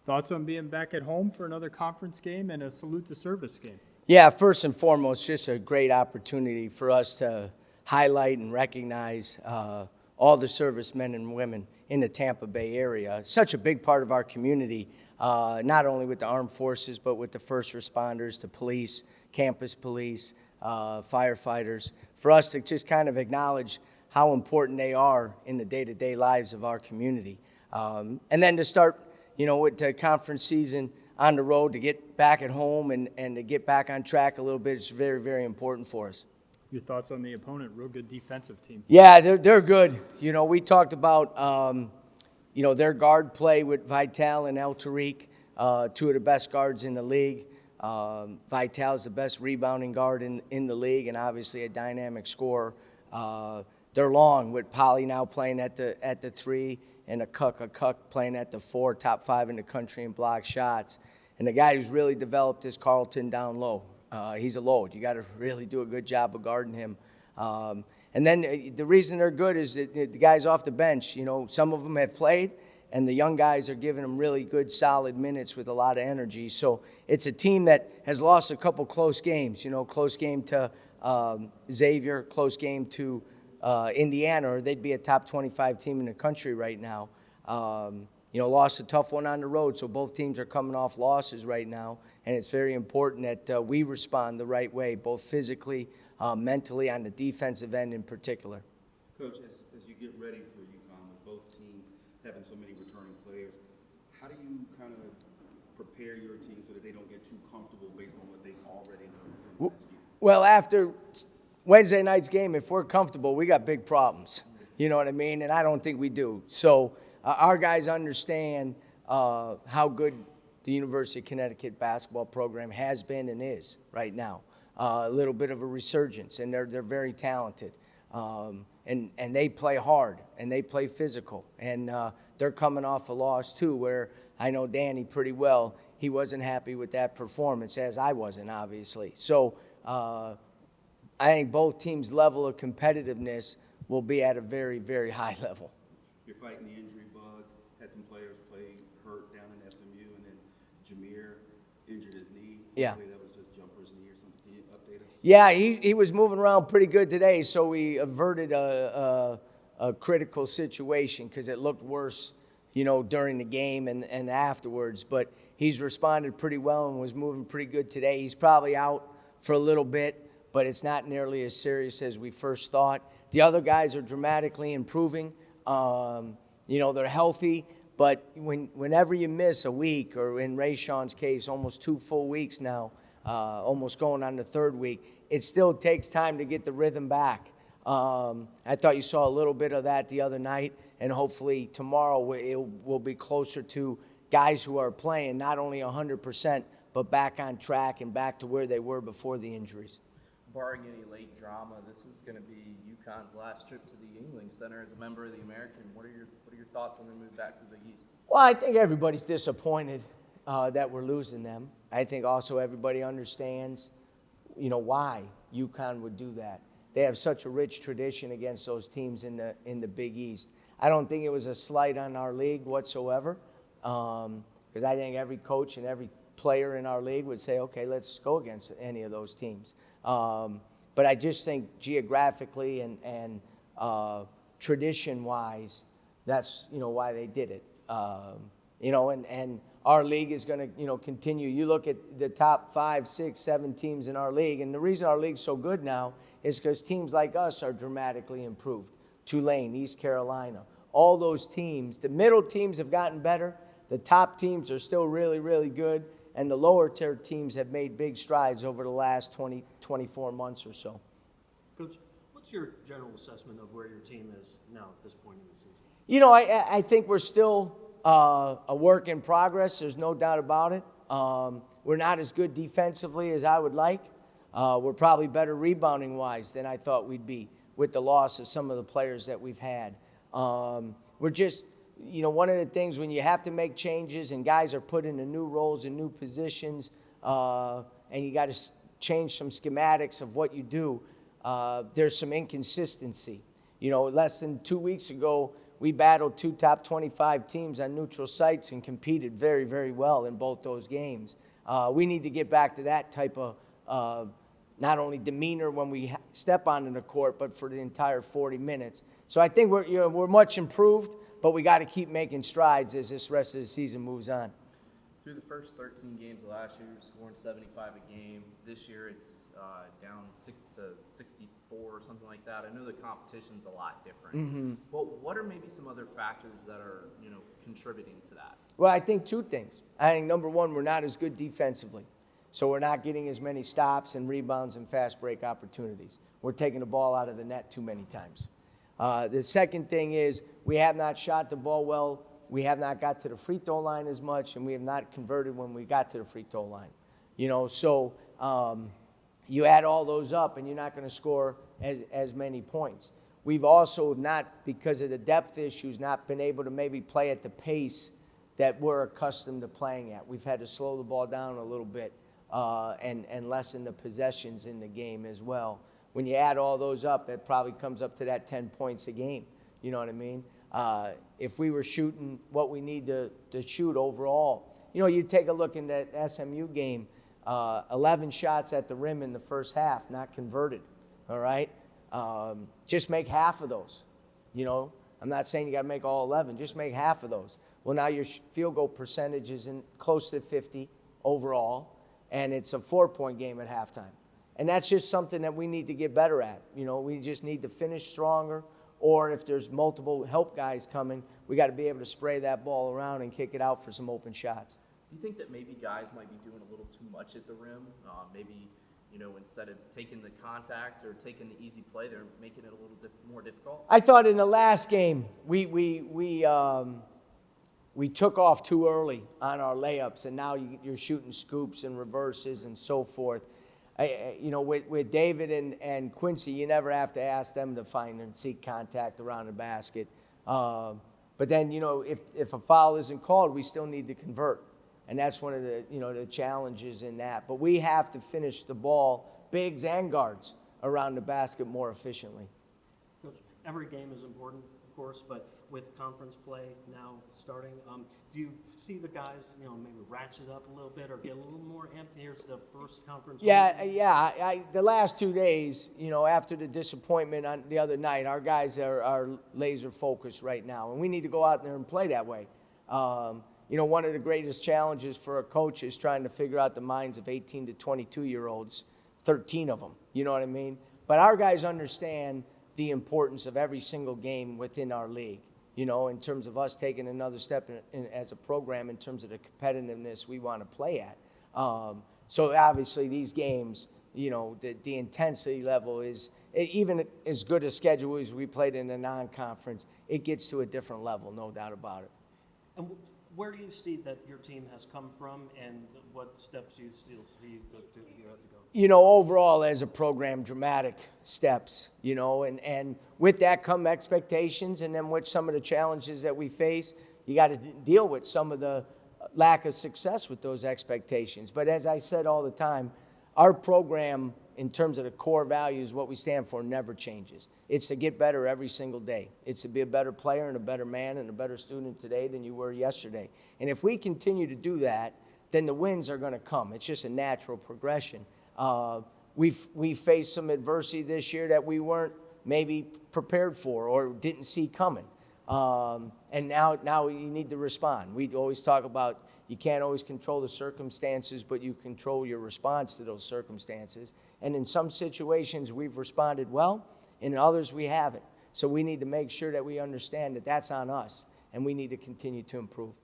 Thoughts on being back at home for another conference game and a salute to service game? Yeah, first and foremost, just a great opportunity for us to highlight and recognize all the servicemen and women in the Tampa Bay area. Such a big part of our community, not only with the armed forces, but with the first responders, the police, campus police, firefighters, for us to just kind of acknowledge how important they are in the day-to-day lives of our community. And then to start, with the conference season on the road, to get back at home and to get back on track a little bit, it's very, very important for us. Your thoughts on the opponent? Real good defensive team. Yeah, they're good. We talked about, their guard play with Vital and El Tariq, two of the best guards in the league. Vital's the best rebounding guard in the league and obviously a dynamic scorer. They're long with Polly now playing at the 3 and a Cuck playing at the 4, top 5 in the country in block shots. And the guy who's really developed is Carlton down low. He's a load. You got to really do a good job of guarding him. And then the reason they're good is that the guys off the bench, some of them have played, and the young guys are giving them really good, solid minutes with a lot of energy. So it's a team that has lost a couple close games, close game to Xavier, close game to Indiana, or they'd be a top 25 team in the country right now. Lost a tough one on the road, so both teams are coming off losses right now, and it's very important that we respond the right way, both physically, mentally, on the defensive end in particular. Coach, as you get ready for UConn, with both teams having so many returning players, how do you kind of prepare your team so that they don't get too comfortable based on what they already know from last year? Well, after Wednesday night's game, if we're comfortable, we got big problems. You know what I mean? And I don't think we do. So our guys understand how good the University of Connecticut basketball program has been and is right now. A little bit of a resurgence, and they're very talented. And they play hard, and they play physical. And they're coming off a loss, too, where I know Danny pretty well. He wasn't happy with that performance, as I wasn't, obviously. So I think both teams' level of competitiveness will be at a very, very high level. You're fighting the injury bug. Had some players play hurt down in SMU, and then Jameer injured his knee. Yeah. Hopefully that was just jumper's knee or something. Can you update us? Yeah, he was moving around pretty good today, so we averted a critical situation because it looked worse, during the game and afterwards. But he's responded pretty well and was moving pretty good today. He's probably out for a little bit, but it's not nearly as serious as we first thought. The other guys are dramatically improving. They're healthy, but whenever you miss a week, or in Rayshon's case, almost 2 full weeks now, almost going on the 3rd week, it still takes time to get the rhythm back. I thought you saw a little bit of that the other night, and hopefully tomorrow it will be closer to guys who are playing not only 100%, but back on track and back to where they were before the injuries. Barring any late drama, this is going to be UConn's last trip to the Yuengling Center as a member of the American. What are your thoughts on their move back to the East? Well, I think everybody's disappointed that we're losing them. I think also everybody understands, why UConn would do that. They have such a rich tradition against those teams in the Big East. I don't think it was a slight on our league whatsoever, because I think every coach and every player in our league would say, okay, let's go against any of those teams. But I just think geographically and tradition-wise, that's, why they did it. And our league is going to, continue. You look at the top 5, 6, 7 teams in our league, and the reason our league's so good now is because teams like us are dramatically improved. Tulane, East Carolina, all those teams. The middle teams have gotten better. The top teams are still really, really good. And the lower tier teams have made big strides over the last 24 months or so. Coach, what's your general assessment of where your team is now at this point in the season? I think we're still a work in progress. There's no doubt about it. We're not as good defensively as I would like. We're probably better rebounding-wise than I thought we'd be with the loss of some of the players that we've had. We're just... one of the things when you have to make changes and guys are put into new roles and new positions, and you got to change some schematics of what you do, there's some inconsistency. Less than 2 weeks ago, we battled two top 25 teams on neutral sites and competed very, very well in both those games. We need to get back to that type of not only demeanor when we step onto the court, but for the entire 40 minutes. So I think we're much improved, but we got to keep making strides as this rest of the season moves on. Through the first 13 games of last year, scoring 75 a game. This year, it's down 64 or something like that. I know the competition's a lot different. But what are maybe some other factors that are, contributing to that? Well, I think two things. I think number one, we're not as good defensively. So we're not getting as many stops and rebounds and fast break opportunities. We're taking the ball out of the net too many times. The second thing is we have not shot the ball well. We have not got to the free throw line as much, and we have not converted when we got to the free throw line. So you add all those up, and you're not going to score as many points. We've also not, because of the depth issues, not been able to maybe play at the pace that we're accustomed to playing at. We've had to slow the ball down a little bit and lessen the possessions in the game as well. When you add all those up, it probably comes up to that 10 points a game. You know what I mean? If we were shooting what we need to shoot overall, you take a look in that SMU game, 11 shots at the rim in the first half, not converted, all right? Just make half of those, I'm not saying you got to make all 11, just make half of those. Well, now your field goal percentage is close to 50 overall, and it's a 4-point game at halftime. And that's just something that we need to get better at. We just need to finish stronger, or if there's multiple help guys coming, we got to be able to spray that ball around and kick it out for some open shots. Do you think that maybe guys might be doing a little too much at the rim? Maybe, instead of taking the contact or taking the easy play, they're making it a little more difficult? I thought in the last game, we took off too early on our layups, and now you're shooting scoops and reverses and so forth. With David and Quincy, you never have to ask them to find and seek contact around the basket. But then, if a foul isn't called, we still need to convert. And that's one of the, the challenges in that. But we have to finish the ball, bigs and guards, around the basket more efficiently. Coach, every game is important, of course, but with conference play now starting, do you see the guys, maybe ratchet up a little bit or get a little more amped? Here's the first conference. Yeah. The last 2 days, after the disappointment on the other night, our guys are laser focused right now, and we need to go out there and play that way. One of the greatest challenges for a coach is trying to figure out the minds of 18 to 22-year-olds, 13 of them, you know what I mean? But our guys understand the importance of every single game within our league, in terms of us taking another step as a program in terms of the competitiveness we want to play at. So obviously these games, the intensity level is, even as good a schedule as we played in the non-conference, it gets to a different level, no doubt about it. And where do you see that your team has come from, and what steps do you still see that you have to go? Overall as a program, dramatic steps, and with that come expectations, and then with some of the challenges that we face, you got to deal with some of the lack of success with those expectations. But as I said all the time, our program, in terms of the core values, what we stand for, never changes. It's to get better every single day. It's to be a better player and a better man and a better student today than you were yesterday. And if we continue to do that, then the wins are going to come. It's just a natural progression. We faced some adversity this year that we weren't maybe prepared for or didn't see coming. And now you need to respond. We always talk about you can't always control the circumstances, but you control your response to those circumstances. And in some situations, we've responded well. In others, we haven't. So we need to make sure that we understand that that's on us, and we need to continue to improve.